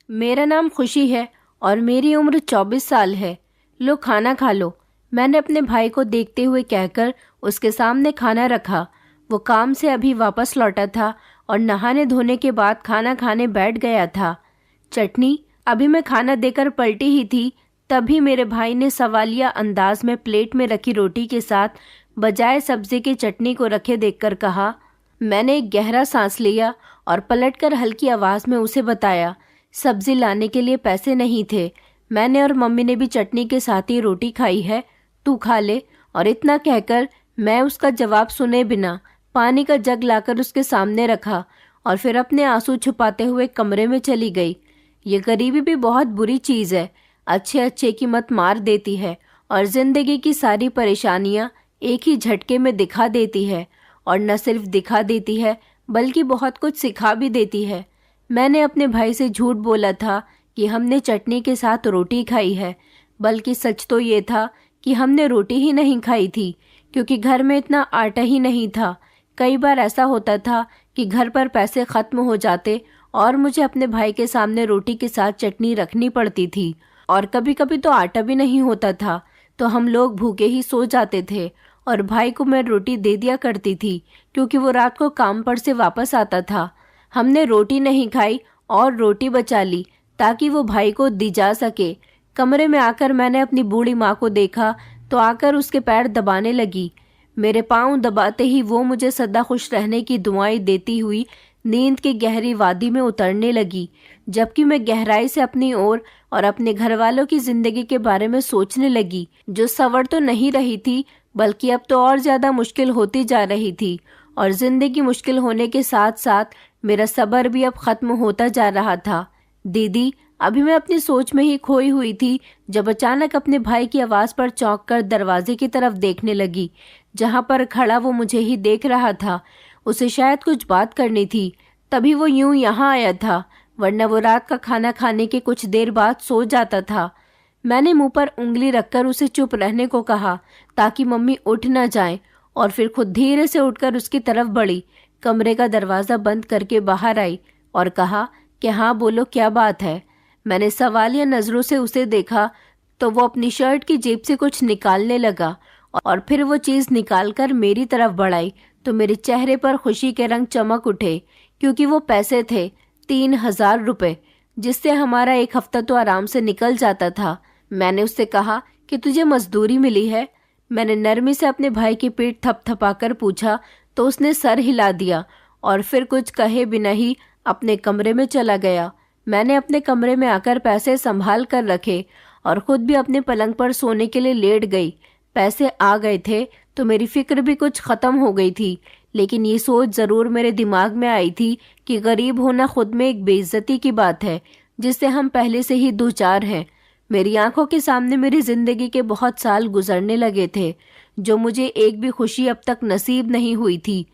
मेरा नाम खुशी है और मेरी उम्र 24 साल है। लो खाना खा लो। मैंने अपने भाई को देखते हुए कहकर उसके सामने खाना रखा। वो काम से अभी वापस लौटा था और नहाने धोने के बाद खाना खाने बैठ गया था। चटनी, अभी मैं खाना देकर पलटी ही थी, तभी मेरे भाई ने सवालिया अंदाज में प्लेट में रखी रोटी के साथ बजाय सब्जी की चटनी को रखे देखकर कहा। मैंने एक गहरा सांस लिया और पलटकर हल्की आवाज में उसे बताया, सब्जी लाने के लिए पैसे नहीं थे। मैंने और मम्मी ने भी चटनी के साथ ही रोटी खाई है, तू खा ले। और इतना कहकर मैं उसका जवाब सुने बिना पानी का जग लाकर उसके सामने रखा और फिर अपने आंसू छुपाते हुए कमरे में चली गई। ये गरीबी भी बहुत बुरी चीज़ है, अच्छे अच्छे की मत मार देती है और जिंदगी की सारी परेशानियां एक ही झटके में दिखा देती है। और न सिर्फ दिखा देती है बल्कि बहुत कुछ सिखा भी देती है। मैंने अपने भाई से झूठ बोला था कि हमने चटनी के साथ रोटी खाई है, बल्कि सच तो ये था कि हमने रोटी ही नहीं खाई थी, क्योंकि घर में इतना आटा ही नहीं था। कई बार ऐसा होता था कि घर पर पैसे खत्म हो जाते और मुझे अपने भाई के सामने रोटी के साथ चटनी रखनी पड़ती थी। और कभी कभी तो आटा भी नहीं होता था, तो हम लोग भूखे ही सो जाते थे और भाई को मैं रोटी दे दिया करती थी, क्योंकि वो रात को काम पर से वापस आता था। हमने रोटी नहीं खाई और रोटी बचा ली ताकि वो भाई को दी जा सके। कमरे में आकर मैंने अपनी बूढ़ी माँ को देखा तो आकर उसके पैर दबाने लगी। मेरे पांव दबाते ही वो मुझे सदा खुश रहने की दुआएं देती हुई नींद की गहरी वादी में उतरने लगी, जबकि मैं गहराई से अपनी ओर और अपने घर वालों की जिंदगी के बारे में सोचने लगी, जो सवर तो नहीं रही थी बल्कि अब तो और ज्यादा मुश्किल होती जा रही थी। और जिंदगी मुश्किल होने के साथ साथ मेरा सब्र भी अब खत्म होता जा रहा था। दीदी, अभी मैं अपनी सोच में ही खोई हुई थी जब अचानक अपने भाई की आवाज पर चौंक कर दरवाजे की तरफ देखने लगी, जहां पर खड़ा वो मुझे ही देख रहा था। उसे शायद कुछ बात करनी थी, तभी वो यूं यहाँ आया था, वरना वो रात का खाना खाने के कुछ देर बाद सो जाता था। मैंने मुंह पर उंगली रखकर उसे चुप रहने को कहा ताकि मम्मी उठ न जाए, और फिर खुद धीरे से उठकर उसकी तरफ बढ़ी। कमरे का दरवाजा बंद करके बाहर आई और कहा कि हाँ बोलो, क्या बात है। मैंने सवालिया नजरों से उसे देखा तो वो अपनी शर्ट की जेब से कुछ निकालने लगा और फिर वो चीज निकालकर मेरी तरफ बढ़ाई तो मेरे चेहरे पर खुशी के रंग चमक उठे, क्योंकि वो पैसे थे 3000 रुपए, जिससे हमारा एक हफ्ता तो आराम से निकल जाता था। मैंने उससे कहा कि तुझे मजदूरी मिली है। मैंने नरमी से अपने भाई की पीठ थपथपाकर पूछा तो उसने सर हिला दिया और फिर कुछ कहे बिना ही अपने कमरे में चला गया। मैंने अपने कमरे में आकर पैसे संभाल कर रखे और खुद भी अपने पलंग पर सोने के लिए लेट गई। पैसे आ गए थे तो मेरी फिक्र भी कुछ खत्म हो गई थी, लेकिन ये सोच जरूर मेरे दिमाग में आई थी कि गरीब होना खुद में एक बेइज्जती की बात है, जिससे हम पहले से ही दो चार हैं। मेरी आंखों के सामने मेरी जिंदगी के बहुत साल गुजरने लगे थे, जो मुझे एक भी खुशी अब तक नसीब नहीं हुई थी,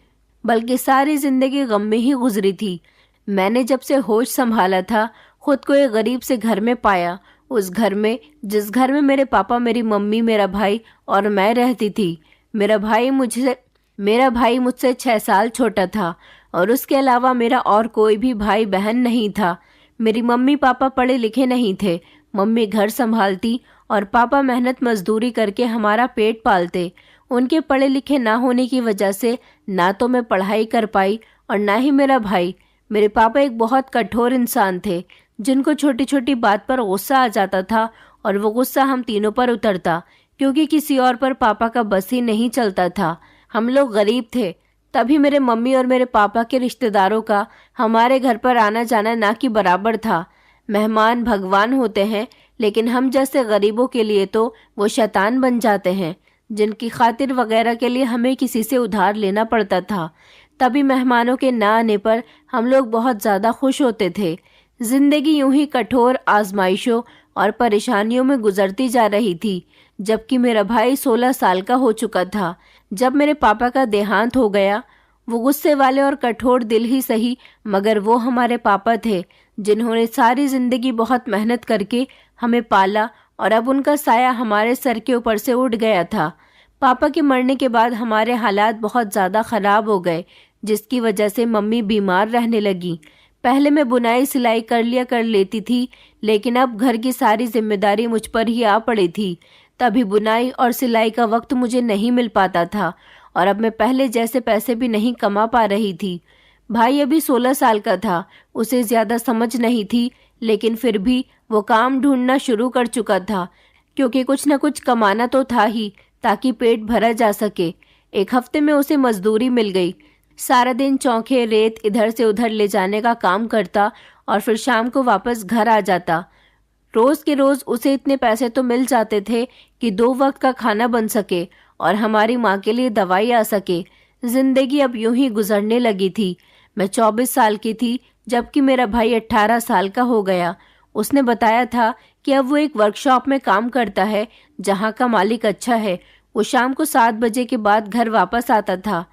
बल्कि सारी जिंदगी गम में ही गुजरी थी। मैंने जब से होश संभाला था, खुद को एक गरीब से घर में पाया, उस घर में जिस घर में मेरे पापा, मेरी मम्मी, मेरा भाई और मैं रहती थी। मेरा भाई मुझसे 6 साल छोटा था और उसके अलावा मेरा और कोई भी भाई बहन नहीं था। मेरी मम्मी पापा पढ़े लिखे नहीं थे। मम्मी घर संभालती और पापा मेहनत मजदूरी करके हमारा पेट पालते। उनके पढ़े लिखे ना होने की वजह से ना तो मैं पढ़ाई कर पाई और ना ही मेरा भाई। मेरे पापा एक बहुत कठोर इंसान थे, जिनको छोटी छोटी बात पर गुस्सा आ जाता था और वो गुस्सा हम तीनों पर उतरता, क्योंकि किसी और पर पापा का बस ही नहीं चलता था। हम लोग गरीब थे, तभी मेरे मम्मी और मेरे पापा के रिश्तेदारों का हमारे घर पर आना जाना ना कि बराबर था। मेहमान भगवान होते हैं, लेकिन हम जैसे गरीबों के लिए तो वो शैतान बन जाते हैं, जिनकी खातिर वगैरह के लिए हमें किसी से उधार लेना पड़ता था। तभी मेहमानों के ना आने पर हम लोग बहुत ज़्यादा खुश होते थे। जिंदगी यूं ही कठोर आजमाइशों और परेशानियों में गुजरती जा रही थी, जबकि मेरा भाई 16 साल का हो चुका था जब मेरे पापा का देहांत हो गया। वो गुस्से वाले और कठोर दिल ही सही, मगर वो हमारे पापा थे, जिन्होंने सारी जिंदगी बहुत मेहनत करके हमें पाला और अब उनका साया हमारे सर के ऊपर से उठ गया था। पापा के मरने के बाद हमारे हालात बहुत ज़्यादा ख़राब हो गए, जिसकी वजह से मम्मी बीमार रहने लगी। पहले मैं बुनाई सिलाई कर लेती थी, लेकिन अब घर की सारी जिम्मेदारी मुझ पर ही आ पड़ी थी। तभी बुनाई और सिलाई का वक्त मुझे नहीं मिल पाता था और अब मैं पहले जैसे पैसे भी नहीं कमा पा रही थी। भाई अभी 16 साल का था, उसे ज़्यादा समझ नहीं थी, लेकिन फिर भी वो काम ढूंढना शुरू कर चुका था, क्योंकि कुछ न कुछ कमाना तो था ही ताकि पेट भरा जा सके। एक हफ्ते में उसे मजदूरी मिल गई। सारा दिन चौखे रेत इधर से उधर ले जाने का काम करता और फिर शाम को वापस घर आ जाता। रोज के रोज उसे इतने पैसे तो मिल जाते थे कि 2 वक्त का खाना बन सके और हमारी माँ के लिए दवाई आ सके। जिंदगी अब यूं ही गुजरने लगी थी। मैं 24 साल की थी जबकि मेरा भाई 18 साल का हो गया। उसने बताया था कि अब वो एक वर्कशॉप में काम करता है जहाँ का मालिक अच्छा है। वो शाम को 7 बजे के बाद घर वापस आता था।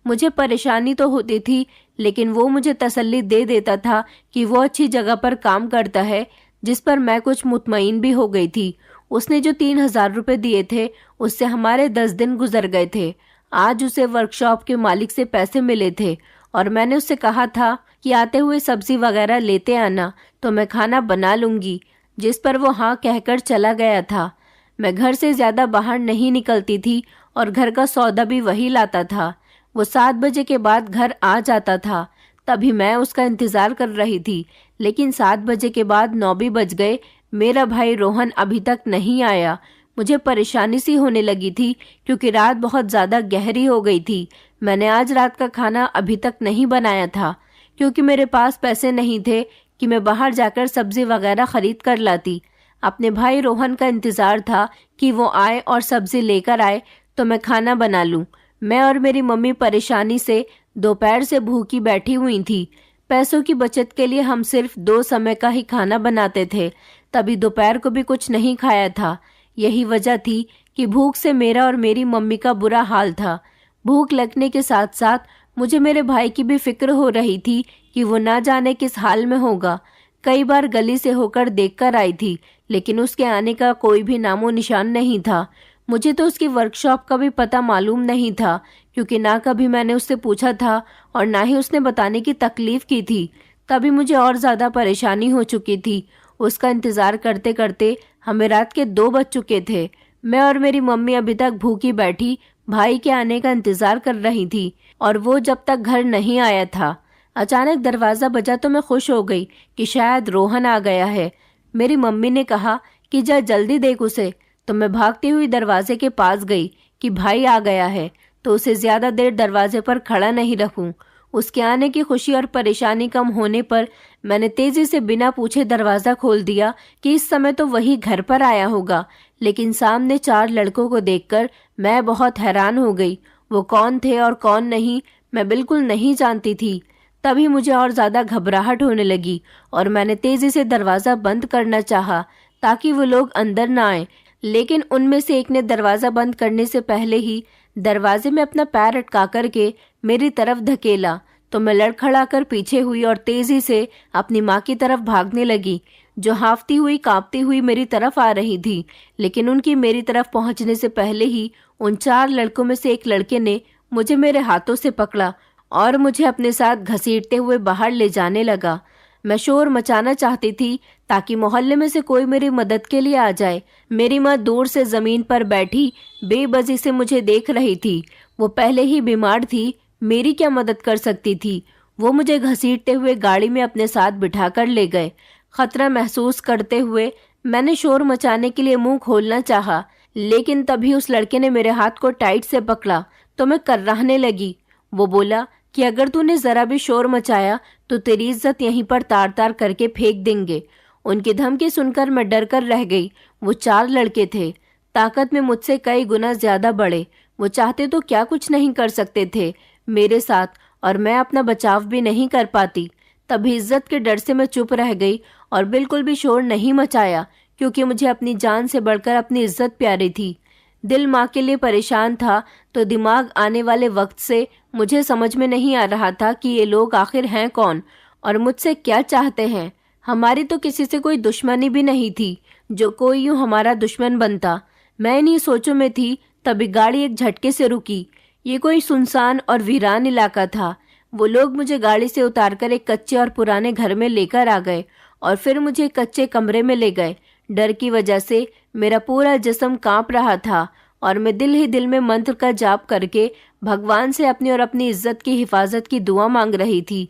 मुझे परेशानी तो होती थी, लेकिन वो मुझे तसल्ली दे देता था कि वो अच्छी जगह पर काम करता है, जिस पर मैं कुछ मुतमईन भी हो गई थी। उसने जो 3,000 रुपये दिए थे उससे हमारे 10 दिन गुजर गए थे। आज उसे वर्कशॉप के मालिक से पैसे मिले थे और मैंने उससे कहा था कि आते हुए सब्जी वगैरह लेते आना तो मैं खाना बना लूंगी, जिस पर वो हाँ कहकर चला गया था। मैं घर से ज़्यादा बाहर नहीं निकलती थी और घर का सौदा भी वही लाता था। वो 7 बजे के बाद घर आ जाता था। तभी मैं उसका इंतज़ार कर रही थी, लेकिन 7 बजे के बाद 9 भी बज गए। मेरा भाई रोहन अभी तक नहीं आया। मुझे परेशानी सी होने लगी थी क्योंकि रात बहुत ज़्यादा गहरी हो गई थी। मैंने आज रात का खाना अभी तक नहीं बनाया था क्योंकि मेरे पास पैसे नहीं थे कि मैं बाहर जाकर सब्जी वगैरह खरीद कर लाती। अपने भाई रोहन का इंतज़ार था कि वो आए और सब्जी लेकर आए तो मैं खाना बना लूं। मैं और मेरी मम्मी परेशानी से दोपहर से भूखी बैठी हुई थी। पैसों की बचत के लिए हम सिर्फ 2 समय का ही खाना बनाते थे, तभी दोपहर को भी कुछ नहीं खाया था। यही वजह थी कि भूख से मेरा और मेरी मम्मी का बुरा हाल था। भूख लगने के साथ साथ मुझे मेरे भाई की भी फिक्र हो रही थी कि वो ना जाने किस हाल में होगा। कई बार गली से होकर देखकर आई थी, लेकिन उसके आने का कोई भी नामो निशान नहीं था। मुझे तो उसकी वर्कशॉप का भी पता मालूम नहीं था, क्योंकि ना कभी मैंने उससे पूछा था और ना ही उसने बताने की तकलीफ की थी। तभी मुझे और ज़्यादा परेशानी हो चुकी थी। उसका इंतज़ार करते करते हमें रात के 2 बज चुके थे। मैं और मेरी मम्मी अभी तक भूखी बैठी भाई के आने का इंतज़ार कर रही थी और वो जब तक घर नहीं आया था। अचानक दरवाज़ा बजा तो मैं खुश हो गई कि शायद रोहन आ गया है। मेरी मम्मी ने कहा कि जा जल्दी देख उसे, तो मैं भागती हुई दरवाजे के पास गई कि भाई आ गया है तो उसे ज़्यादा देर दरवाजे पर खड़ा नहीं रखूं। उसके आने की खुशी और परेशानी कम होने पर मैंने तेज़ी से बिना पूछे दरवाज़ा खोल दिया कि इस समय तो वही घर पर आया होगा। लेकिन सामने 4 लड़कों को देखकर मैं बहुत हैरान हो गई। वो कौन थे और कौन नहीं, मैं बिल्कुल नहीं जानती थी। तभी मुझे और ज़्यादा घबराहट होने लगी और मैंने तेज़ी से दरवाज़ा बंद करना चाहा ताकि वो लोग अंदर ना आए, लेकिन उनमें से एक ने दरवाज़ा बंद करने से पहले ही दरवाजे में अपना पैर अटका करके मेरी तरफ धकेला तो मैं लड़खड़ाकर पीछे हुई और तेज़ी से अपनी माँ की तरफ भागने लगी, जो हांफती हुई कांपती हुई मेरी तरफ आ रही थी। लेकिन उनकी मेरी तरफ पहुँचने से पहले ही उन 4 लड़कों में से एक लड़के ने मुझे मेरे हाथों से पकड़ा और मुझे अपने साथ घसीटते हुए बाहर ले जाने लगा। मैं शोर मचाना चाहती थी ताकि मोहल्ले में से कोई मेरी मदद के लिए आ जाए। मेरी माँ दूर से ज़मीन पर बैठी बेबसी से मुझे देख रही थी। वो पहले ही बीमार थी, मेरी क्या मदद कर सकती थी। वो मुझे घसीटते हुए गाड़ी में अपने साथ बिठाकर ले गए। खतरा महसूस करते हुए मैंने शोर मचाने के लिए मुंह खोलना चाहा, लेकिन तभी उस लड़के ने मेरे हाथ को टाइट से पकड़ा तो मैं कर्राहने लगी। वो बोला कि अगर तूने ज़रा भी शोर मचाया तो तेरी इज्जत यहीं पर तार तार करके फेंक देंगे। उनकी धमकी सुनकर मैं डर कर रह गई। वो 4 लड़के थे, ताकत में मुझसे कई गुना ज़्यादा बड़े। वो चाहते तो क्या कुछ नहीं कर सकते थे मेरे साथ, और मैं अपना बचाव भी नहीं कर पाती। तभी इज्जत के डर से मैं चुप रह गई और बिल्कुल भी शोर नहीं मचाया, क्योंकि मुझे अपनी जान से बढ़कर अपनी इज्जत प्यारी थी। दिल माँ के लिए परेशान था तो दिमाग आने वाले वक्त से मुझे समझ में नहीं आ रहा था कि ये लोग आखिर हैं कौन और मुझसे क्या चाहते हैं। हमारी तो किसी से कोई दुश्मनी भी नहीं थी जो कोई यूं हमारा दुश्मन बनता। मैं इन्हीं सोचों में थी, तभी गाड़ी एक झटके से रुकी। ये कोई सुनसान और वीरान इलाका था। वो लोग मुझे गाड़ी से उतारकर एक कच्चे और पुराने घर में लेकर आ गए और फिर मुझे एक कच्चे कमरे में ले गए। डर की वजह से मेरा पूरा जिस्म कांप रहा था और मैं दिल ही दिल में मंत्र का जाप करके भगवान से अपनी और अपनी इज्जत की हिफाजत की दुआ मांग रही थी।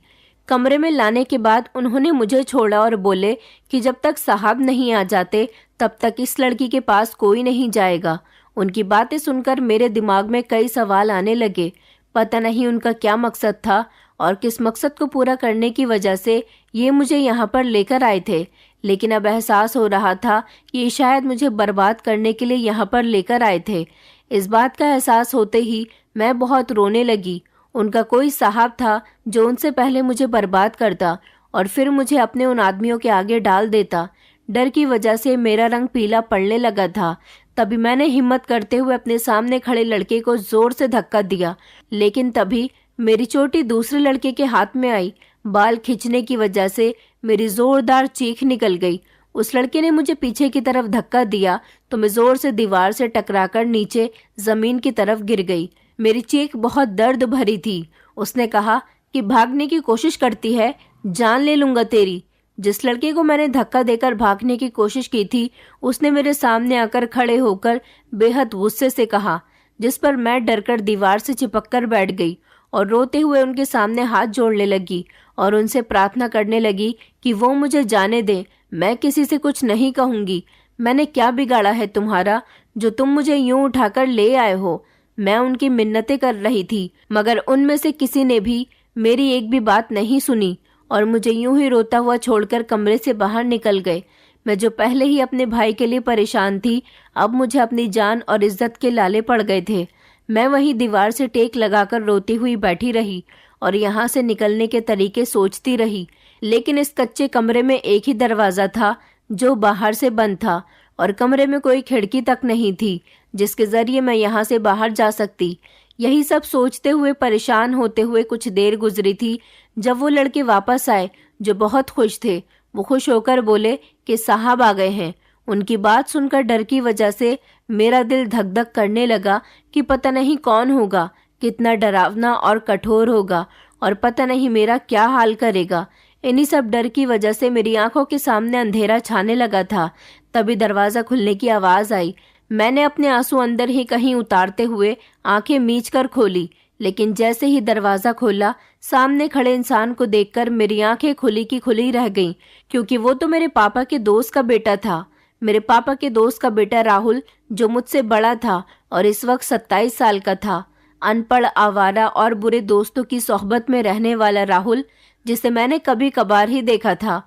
कमरे में लाने के बाद उन्होंने मुझे छोड़ा और बोले कि जब तक साहब नहीं आ जाते तब तक इस लड़की के पास कोई नहीं जाएगा। उनकी बातें सुनकर मेरे दिमाग में कई सवाल आने लगे। पता नहीं उनका क्या मकसद था और किस मकसद को पूरा करने की वजह से ये मुझे यहाँ पर लेकर आए थे, लेकिन अब एहसास हो रहा था कि ये शायद मुझे बर्बाद करने के लिए यहाँ पर लेकर आए थे। इस बात का एहसास होते ही मैं बहुत रोने लगी। उनका कोई साहब था जो उनसे पहले मुझे बर्बाद करता और फिर मुझे अपने उन आदमियों के आगे डाल देता। डर की वजह से मेरा रंग पीला पड़ने लगा था। तभी मैंने हिम्मत करते हुए अपने सामने खड़े लड़के को जोर से धक्का दिया, लेकिन तभी मेरी चोटी दूसरे लड़के के हाथ में आई। बाल खींचने की वजह से मेरी जोरदार चीख निकल गई। उस लड़के ने मुझे पीछे की तरफ धक्का दिया तो मैं जोर से दीवार से टकराकर नीचे जमीन की तरफ गिर गई। मेरी चीख बहुत दर्द भरी थी। उसने कहा कि भागने की कोशिश करती है, जान ले लूंगा तेरी। जिस लड़के को मैंने धक्का देकर भागने की कोशिश की थी उसने मेरे सामने आकर खड़े होकर बेहद गुस्से से कहा, जिस पर मैं डरकर दीवार से चिपककर बैठ गई और रोते हुए उनके सामने हाथ जोड़ने लगी और उनसे प्रार्थना करने लगी कि वो मुझे जाने दें, मैं किसी से कुछ नहीं कहूँगी। मैंने क्या बिगाड़ा है तुम्हारा जो तुम मुझे यूं उठाकर ले आए हो। मैं उनकी मिन्नतें कर रही थी मगर उनमें से किसी ने भी मेरी एक भी बात नहीं सुनी और मुझे यूं ही रोता हुआ छोड़कर कमरे से बाहर निकल गए। मैं जो पहले ही अपने भाई के लिए परेशान थी, अब मुझे अपनी जान और इज्जत के लाले पड़ गए थे। मैं वहीं दीवार से टेक लगाकर रोती हुई बैठी रही और यहाँ से निकलने के तरीके सोचती रही, लेकिन इस कच्चे कमरे में एक ही दरवाज़ा था जो बाहर से बंद था और कमरे में कोई खिड़की तक नहीं थी जिसके जरिए मैं यहाँ से बाहर जा सकती। यही सब सोचते हुए परेशान होते हुए कुछ देर गुजरी थी जब वो लड़के वापस आए जो बहुत खुश थे। वो खुश होकर बोले कि साहब आ गए हैं। उनकी बात सुनकर डर की वजह से मेरा दिल धक धक करने लगा कि पता नहीं कौन होगा, कितना डरावना और कठोर होगा और पता नहीं मेरा क्या हाल करेगा। इन्हीं सब डर की वजह से मेरी आंखों के सामने अंधेरा छाने लगा था। तभी दरवाज़ा खुलने की आवाज़ आई। मैंने अपने आंसू अंदर ही कहीं उतारते हुए आंखें मीच कर खोली, लेकिन जैसे ही दरवाज़ा खोला सामने खड़े इंसान को देखकर मेरी आंखें खुली की खुली रह गईं, क्योंकि वो तो मेरे पापा के दोस्त का बेटा था। मेरे पापा के दोस्त का बेटा राहुल, जो मुझसे बड़ा था और इस वक्त 27 साल का था। अनपढ़, आवारा और बुरे दोस्तों की सोहबत में रहने वाला राहुल, जिसे मैंने कभी कभार ही देखा था,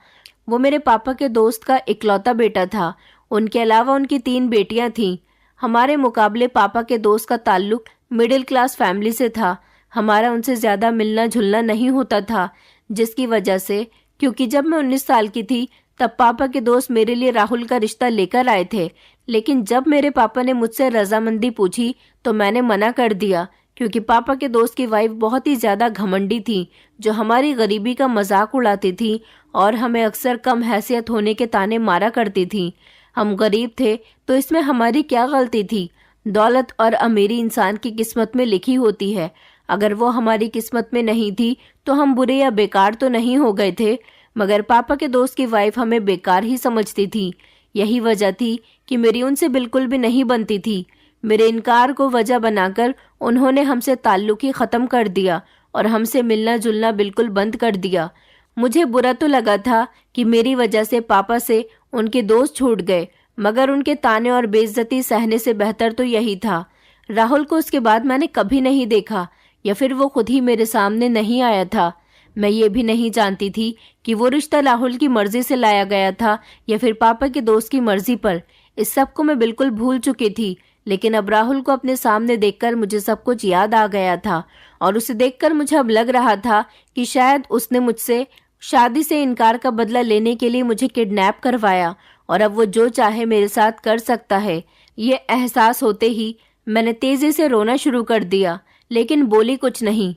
वो मेरे पापा के दोस्त का इकलौता बेटा था। उनके अलावा उनकी 3 बेटियां थीं। हमारे मुकाबले पापा के दोस्त का ताल्लुक मिडिल क्लास फैमिली से था। हमारा उनसे ज़्यादा मिलना जुलना नहीं होता था, जिसकी वजह से, क्योंकि जब मैं 19 साल की थी तब पापा के दोस्त मेरे लिए राहुल का रिश्ता लेकर आए थे, लेकिन जब मेरे पापा ने मुझसे रजामंदी पूछी तो मैंने मना कर दिया, क्योंकि पापा के दोस्त की वाइफ बहुत ही ज़्यादा घमंडी थी, जो हमारी गरीबी का मजाक उड़ाती थी और हमें अक्सर कम हैसियत होने के ताने मारा करती थी। हम गरीब थे तो इसमें हमारी क्या गलती थी। दौलत और अमीरी इंसान की किस्मत में लिखी होती है। अगर वो हमारी किस्मत में नहीं थी तो हम बुरे या बेकार तो नहीं हो गए थे, मगर पापा के दोस्त की वाइफ हमें बेकार ही समझती थी। यही वजह थी कि मेरी उनसे बिल्कुल भी नहीं बनती थी। मेरे इनकार को वजह बनाकर उन्होंने हमसे ताल्लुक ही ख़त्म कर दिया और हमसे मिलना जुलना बिल्कुल बंद कर दिया। मुझे बुरा तो लगा था कि मेरी वजह से पापा से उनके दोस्त छूट गए, मगर उनके ताने और बेइज्जती सहने से बेहतर तो यही था। राहुल को उसके बाद मैंने कभी नहीं देखा, या फिर वो खुद ही मेरे सामने नहीं आया था। मैं ये भी नहीं जानती थी कि वो रिश्ता राहुल की मर्जी से लाया गया था या फिर पापा के दोस्त की मर्जी पर। इस सब को मैं बिल्कुल भूल चुकी थी, लेकिन अब राहुल को अपने सामने देखकर मुझे सब कुछ याद आ गया था और उसे देखकर मुझे अब लग रहा था कि शायद उसने मुझसे शादी से इनकार का बदला लेने के लिए मुझे किडनैप करवाया और अब वो जो चाहे मेरे साथ कर सकता है। ये एहसास होते ही मैंने तेजी से रोना शुरू कर दिया, लेकिन बोली कुछ नहीं।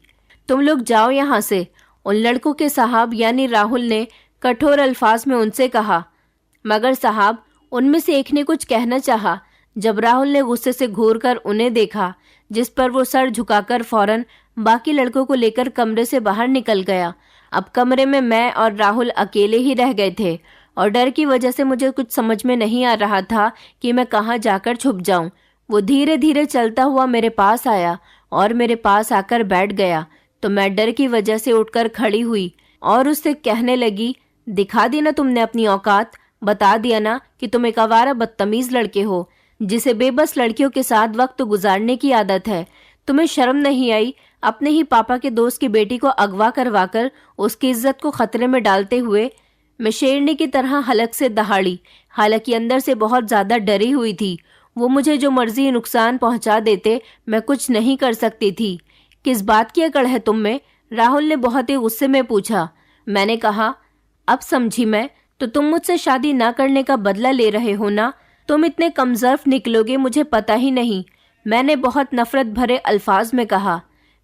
तुम लोग जाओ यहाँ से, उन लड़कों के साहब यानी राहुल ने कठोर अल्फाज में उनसे कहा। मगर साहब, उनमें से एक ने कुछ कहना चाहा। जब राहुल ने गुस्से से घूरकर उन्हें देखा, जिस पर वो सर झुकाकर फौरन बाकी लड़कों को लेकर कमरे से बाहर निकल गया। अब कमरे में मैं और राहुल अकेले ही रह गए थे और डर की वजह से मुझे कुछ समझ में नहीं आ रहा था कि मैं कहाँ जाकर छुप जाऊं। वो धीरे धीरे चलता हुआ मेरे पास आया और मेरे पास आकर बैठ गया तो मैं डर की वजह से उठकर खड़ी हुई और उससे कहने लगी, दिखा दी ना तुमने अपनी औकात, बता दिया ना कि तुम एक आवारा बदतमीज लड़के हो जिसे बेबस लड़कियों के साथ वक्त गुजारने की आदत है। तुम्हें शर्म नहीं आई अपने ही पापा के दोस्त की बेटी को अगवा करवाकर उसकी इज्जत को खतरे में डालते हुए? मैं शेरनी की तरह हलक से दहाड़ी, हालांकि अंदर से बहुत ज्यादा डरी हुई थी। वो मुझे जो मर्जी नुकसान पहुंचा देते मैं कुछ नहीं कर सकती थी। किस बात की अकड़ है तुम में? राहुल ने बहुत ही गुस्से में पूछा। मैंने कहा, अब समझी मैं, तो तुम मुझसे शादी ना करने का बदला ले रहे हो ना? तुम इतने कमजोर निकलोगे मुझे पता ही नहीं, मैंने बहुत नफरत भरे अल्फाज में कहा।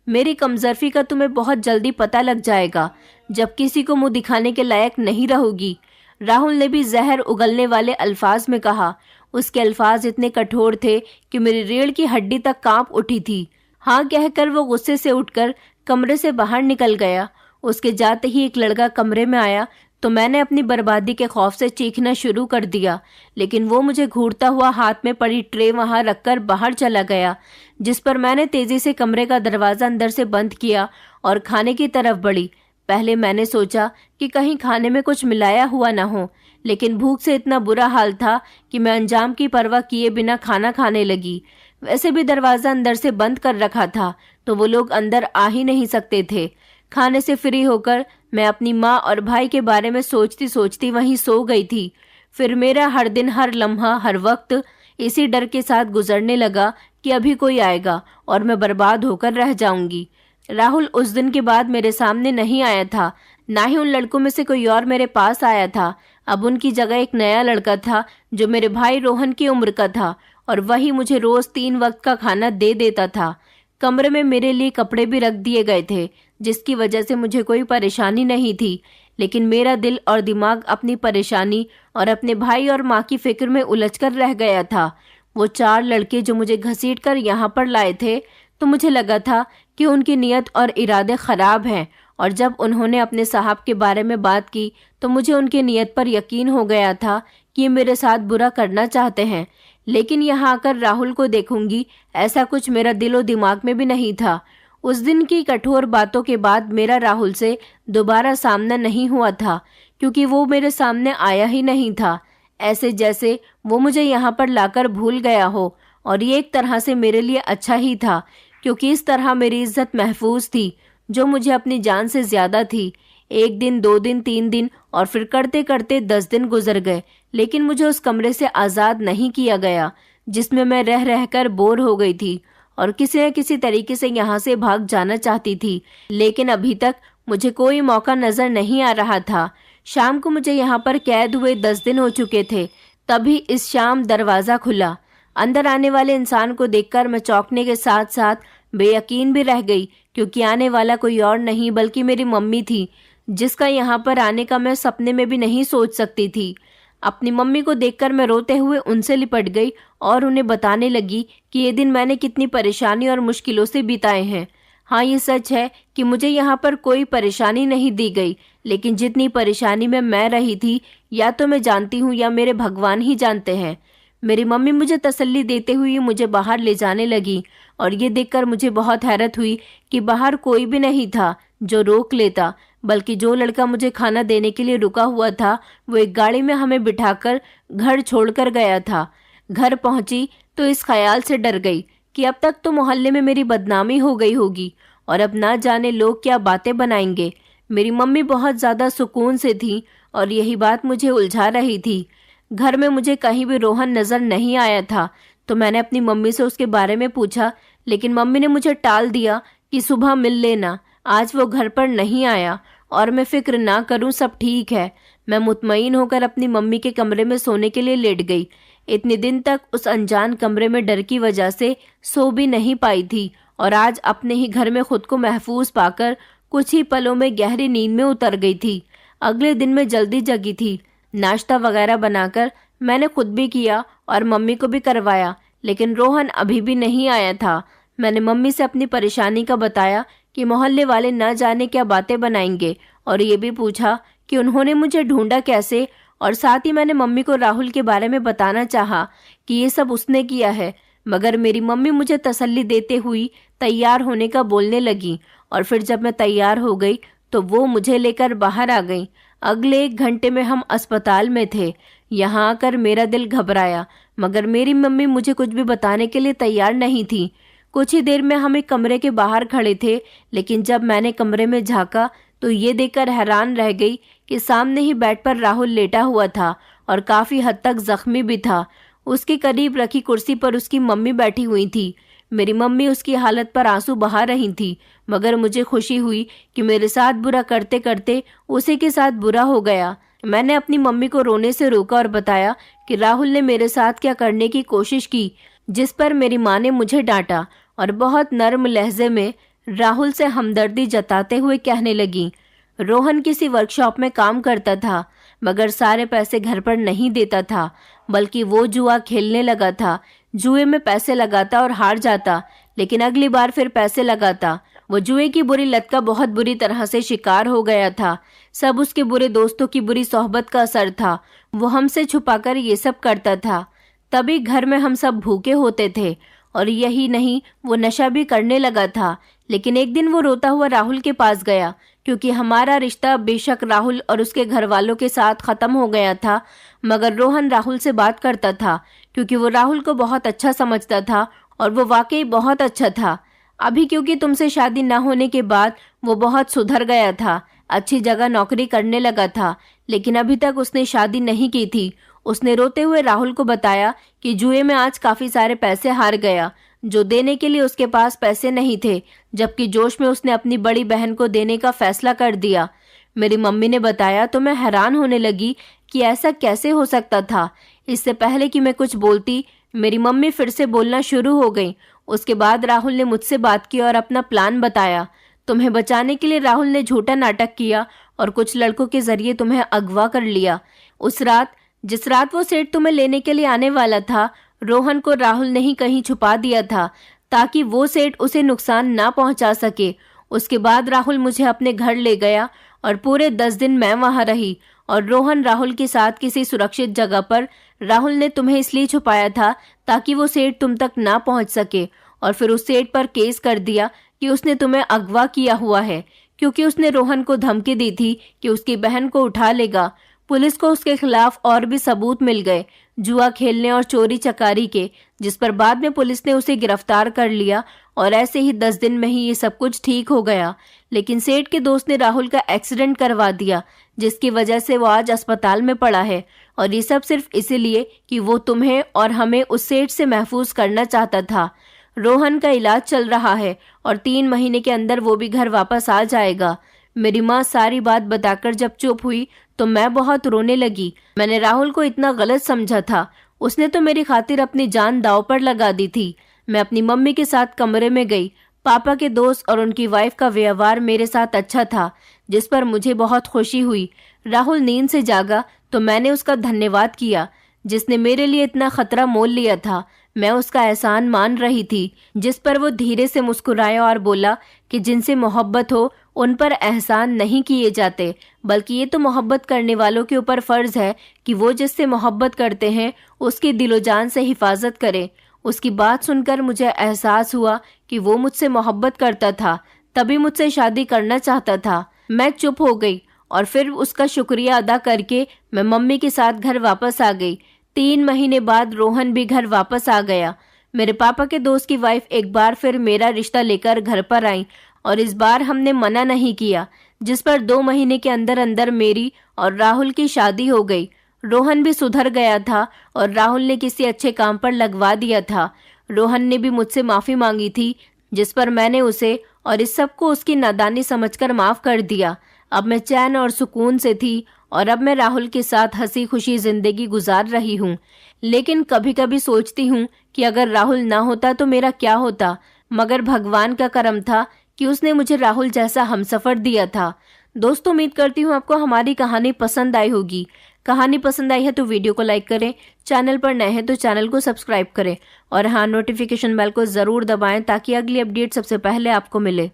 मेरी कमजोरी का तुम्हें बहुत जल्दी पता लग जाएगा जब किसी को मुंह दिखाने के लायक नहीं रहोगी। राहुल ने भी जहर उगलने वाले अल्फाज में कहा। उसके अल्फाज इतने कठोर थे कि मेरी रीढ़ की हड्डी तक कांप उठी थी। हाँ कहकर वो गुस्से से उठकर कमरे से बाहर निकल गया। उसके जाते ही एक लड़का कमरे में आया तो मैंने अपनी बर्बादी के खौफ से चीखना शुरू कर दिया, लेकिन वो मुझे घूरता हुआ हाथ में पड़ी ट्रे वहां रखकर बाहर चला गया, जिस पर मैंने तेजी से कमरे का दरवाजा अंदर से बंद किया और खाने की तरफ बढ़ी। पहले मैंने सोचा कि कहीं खाने में कुछ मिलाया हुआ ना हो, लेकिन भूख से इतना बुरा हाल था कि मैं अंजाम की परवाह किए बिना खाना खाने लगी। वैसे भी दरवाजा अंदर से बंद कर रखा था तो वो लोग अंदर आ ही नहीं सकते थे। खाने से फ्री होकर मैं अपनी माँ और भाई के बारे में सोचती सोचती वहीं सो गई थी। फिर मेरा हर दिन, हर लम्हा, हर वक्त इसी डर के साथ गुजरने लगा कि अभी कोई आएगा और मैं बर्बाद होकर रह जाऊंगी। राहुल उस दिन के बाद मेरे सामने नहीं आया था, ना ही उन लड़कों में से कोई और मेरे पास आया था। अब उनकी जगह एक नया लड़का था जो मेरे भाई रोहन की उम्र का था और वही मुझे रोज 3 वक्त का खाना दे देता था। कमरे में मेरे लिए कपड़े भी रख दिए गए थे जिसकी वजह से मुझे कोई परेशानी नहीं थी, लेकिन मेरा दिल और दिमाग अपनी परेशानी और अपने भाई और माँ की फिक्र में उलझकर रह गया था। वो 4 लड़के जो मुझे घसीटकर यहाँ पर लाए थे तो मुझे लगा था कि उनकी नीयत और इरादे खराब हैं, और जब उन्होंने अपने साहब के बारे में बात की तो मुझे उनकी नीयत पर यकीन हो गया था कि ये मेरे साथ बुरा करना चाहते हैं। लेकिन यहाँ आकर राहुल को देखूंगी ऐसा कुछ मेरा दिलो दिमाग में भी नहीं था। उस दिन की कठोर बातों के बाद मेरा राहुल से दोबारा सामना नहीं हुआ था, क्योंकि वो मेरे सामने आया ही नहीं था। ऐसे जैसे वो मुझे यहाँ पर लाकर भूल गया हो, और ये एक तरह से मेरे लिए अच्छा ही था, क्योंकि इस तरह मेरी इज्जत महफूज थी जो मुझे अपनी जान से ज्यादा थी। 1 दिन, 2 दिन, 3 दिन और फिर करते करते 10 दिन गुजर गए, लेकिन मुझे उस कमरे से आज़ाद नहीं किया गया जिसमें मैं रह रहकर बोर हो गई थी और किसी न किसी तरीके से यहाँ से भाग जाना चाहती थी। लेकिन अभी तक मुझे कोई मौका नजर नहीं आ रहा था। शाम को मुझे यहाँ पर कैद हुए 10 दिन हो चुके थे। तभी इस शाम दरवाज़ा खुला। अंदर आने वाले इंसान को देखकर मैं चौंकने के साथ साथ बेयकीन भी रह गई, क्योंकि आने वाला कोई और नहीं बल्कि मेरी मम्मी थी, जिसका यहाँ पर आने का मैं सपने में भी नहीं सोच सकती थी। अपनी मम्मी को देखकर मैं रोते हुए उनसे लिपट गई और उन्हें बताने लगी कि ये दिन मैंने कितनी परेशानी और मुश्किलों से बिताए हैं। हाँ, ये सच है कि मुझे यहाँ पर कोई परेशानी नहीं दी गई, लेकिन जितनी परेशानी में मैं रही थी या तो मैं जानती हूँ या मेरे भगवान ही जानते हैं। मेरी मम्मी मुझे तसल्ली देते हुए मुझे बाहर ले जाने लगी, और ये देखकर मुझे बहुत हैरत हुई कि बाहर कोई भी नहीं था जो रोक लेता, बल्कि जो लड़का मुझे खाना देने के लिए रुका हुआ था वो एक गाड़ी में हमें बिठाकर घर छोड़कर गया था। घर पहुंची तो इस ख्याल से डर गई कि अब तक तो मोहल्ले में मेरी बदनामी हो गई होगी और अब ना जाने लोग क्या बातें बनाएंगे। मेरी मम्मी बहुत ज़्यादा सुकून से थी और यही बात मुझे उलझा रही थी। घर में मुझे कहीं भी रोहन नज़र नहीं आया था, तो मैंने अपनी मम्मी से उसके बारे में पूछा, लेकिन मम्मी ने मुझे टाल दिया कि सुबह मिल लेना, आज वो घर पर नहीं आया और मैं फिक्र ना करूं, सब ठीक है। मैं मुतमईन होकर अपनी मम्मी के कमरे में सोने के लिए लेट गई। इतने दिन तक उस अनजान कमरे में डर की वजह से सो भी नहीं पाई थी, और आज अपने ही घर में खुद को महफूज पाकर कुछ ही पलों में गहरी नींद में उतर गई थी। अगले दिन मैं जल्दी जगी थी। नाश्ता वगैरह बनाकर मैंने खुद भी किया और मम्मी को भी करवाया, लेकिन रोहन अभी भी नहीं आया था। मैंने मम्मी से अपनी परेशानी का बताया कि मोहल्ले वाले न जाने क्या बातें बनाएंगे, और ये भी पूछा कि उन्होंने मुझे ढूंढा कैसे, और साथ ही मैंने मम्मी को राहुल के बारे में बताना चाहा कि ये सब उसने किया है। मगर मेरी मम्मी मुझे तसल्ली देते हुई तैयार होने का बोलने लगी, और फिर जब मैं तैयार हो गई तो वो मुझे लेकर बाहर आ गई। अगले 1 घंटे में हम अस्पताल में थे। यहाँ आकर मेरा दिल घबराया, मगर मेरी मम्मी मुझे कुछ भी बताने के लिए तैयार नहीं थी। कुछ ही देर में हम एक कमरे के बाहर खड़े थे, लेकिन जब मैंने कमरे में झांका तो ये देखकर हैरान रह गई कि सामने ही बेड पर राहुल लेटा हुआ था और काफी हद तक जख्मी भी था। उसके करीब रखी कुर्सी पर उसकी मम्मी बैठी हुई थी। मेरी मम्मी उसकी हालत पर आंसू बहा रही थी, मगर मुझे खुशी हुई कि मेरे साथ बुरा करते करते उसी के साथ बुरा हो गया। मैंने अपनी मम्मी को रोने से रोका और बताया कि राहुल ने मेरे साथ क्या करने की कोशिश की, जिस पर मेरी माँ ने मुझे डांटा और बहुत नर्म लहजे में राहुल से हमदर्दी जताते हुए कहने लगी, रोहन किसी वर्कशॉप में काम करता था, मगर सारे पैसे घर पर नहीं देता था, बल्कि वो जुआ खेलने लगा था। जुए में पैसे लगाता और हार जाता, लेकिन अगली बार फिर पैसे लगाता। वो जुए की बुरी लत का बहुत बुरी तरह से शिकार हो गया था। सब उसके बुरे दोस्तों की बुरी सोहबत का असर था। वो हमसे छुपाकर ये सब करता था, तभी घर में हम सब भूखे होते थे। और यही नहीं, वो नशा भी करने लगा था। लेकिन एक दिन वो रोता हुआ राहुल के पास गया, क्योंकि हमारा रिश्ता बेशक राहुल और उसके घर वालों के साथ खत्म हो गया था, मगर रोहन राहुल से बात करता था, क्योंकि वो राहुल को बहुत अच्छा समझता था, और वो वाकई बहुत अच्छा था। अभी क्योंकि तुमसे शादी न होने के बाद वो बहुत सुधर गया था, अच्छी जगह नौकरी करने लगा था, लेकिन अभी तक उसने शादी नहीं की थी। उसने रोते हुए राहुल को बताया कि जुए में आज काफी सारे पैसे हार गया, जो देने के लिए उसके पास पैसे नहीं थे, जबकि जोश में उसने अपनी बड़ी बहन को देने का फैसला कर दिया। मेरी मम्मी ने बताया तो मैं हैरान होने लगी कि ऐसा कैसे हो सकता था। इससे पहले कि मैं कुछ बोलती, मेरी मम्मी फिर से बोलना शुरू हो गई। उसके बाद राहुल ने मुझसे बात की और अपना प्लान बताया। तुम्हें बचाने के लिए राहुल ने झूठा नाटक किया और कुछ लड़कों के जरिए तुम्हें अगवा कर लिया। उस रात, जिस रात वो सेठ तुम्हें लेने के लिए आने वाला था, रोहन को राहुल ने ही कहीं छुपा दिया था, ताकि वो सेठ उसे नुकसान ना पहुंचा सके। उसके बाद राहुल मुझे अपने घर ले गया और पूरे 10 दिन मैं वहां रही, और रोहन राहुल के साथ किसी सुरक्षित जगह पर। राहुल ने तुम्हें इसलिए छुपाया था ताकि वो सेठ तुम तक ना पहुंच सके, और फिर उस सेठ पर केस कर दिया कि उसने तुम्हें अगवा किया हुआ है, क्योंकि उसने रोहन को धमकी दी थी कि उसकी बहन को उठा लेगा। पुलिस को उसके खिलाफ और भी सबूत मिल गए, जुआ खेलने और चोरी चकारी के, जिस पर बाद में पुलिस ने उसे गिरफ्तार कर लिया। और ऐसे ही 10 दिन में ही ये सब कुछ ठीक हो गया। लेकिन सेठ के दोस्त ने राहुल का एक्सीडेंट करवा दिया, जिसकी वजह से वो आज अस्पताल में पड़ा है। और ये सब सिर्फ इसीलिए कि वो तुम्हें और हमें उस सेठ से महफूज करना चाहता था। रोहन का इलाज चल रहा है और 3 महीने के अंदर वो भी घर वापस आ जाएगा। मेरी माँ सारी बात बताकर जब चुप हुई तो मैं बहुत रोने लगी। मैंने राहुल को इतना गलत समझा था। उसने तो मेरी खातिर अपनी जान दांव पर लगा दी थी। मैं अपनी मम्मी के साथ कमरे में गई। पापा के दोस्त और उनकी वाइफ का व्यवहार मेरे साथ अच्छा था, जिस पर मुझे बहुत खुशी हुई। राहुल नींद से जागा तो मैंने उसका धन्यवाद किया, जिसने मेरे लिए इतना खतरा मोल लिया था। मैं उसका एहसान मान रही थी, जिस पर वो धीरे से मुस्कुराया और बोला कि जिनसे मोहब्बत हो उन पर एहसान नहीं किए जाते, बल्कि ये तो मोहब्बत करने वालों के ऊपर फर्ज है कि वो जिससे मोहब्बत करते हैं उसकी दिलो जान से हिफाजत करें। उसकी बात सुनकर मुझे एहसास हुआ कि वो मुझसे मोहब्बत करता था, तभी मुझसे शादी करना चाहता था। मैं चुप हो गई और फिर उसका शुक्रिया अदा करके मैं मम्मी के साथ घर वापस आ गई। 3 महीने बाद रोहन भी घर वापस आ गया। मेरे पापा के दोस्त की वाइफ एक बार फिर मेरा रिश्ता लेकर घर पर आई, और इस बार हमने मना नहीं किया, जिस पर 2 महीने के अंदर अंदर मेरी और राहुल की शादी हो गई। रोहन भी सुधर गया था और राहुल ने किसी अच्छे काम पर लगवा दिया था। रोहन ने भी मुझसे माफी मांगी थी, जिस पर मैंने उसे और इस सब को उसकी नादानी समझकर माफ कर दिया। अब मैं चैन और सुकून से थी, और अब मैं राहुल के साथ हंसी खुशी जिंदगी गुजार रही हूँ। लेकिन कभी कभी सोचती हूँ कि अगर राहुल ना होता तो मेरा क्या होता, मगर भगवान का करम था कि उसने मुझे राहुल जैसा हमसफर दिया था। दोस्तों, उम्मीद करती हूँ आपको हमारी कहानी पसंद आई होगी। कहानी पसंद आई है तो वीडियो को लाइक करें, चैनल पर नए हैं तो चैनल को सब्सक्राइब करें, और हाँ, नोटिफिकेशन बेल को ज़रूर दबाएं ताकि अगली अपडेट सबसे पहले आपको मिले।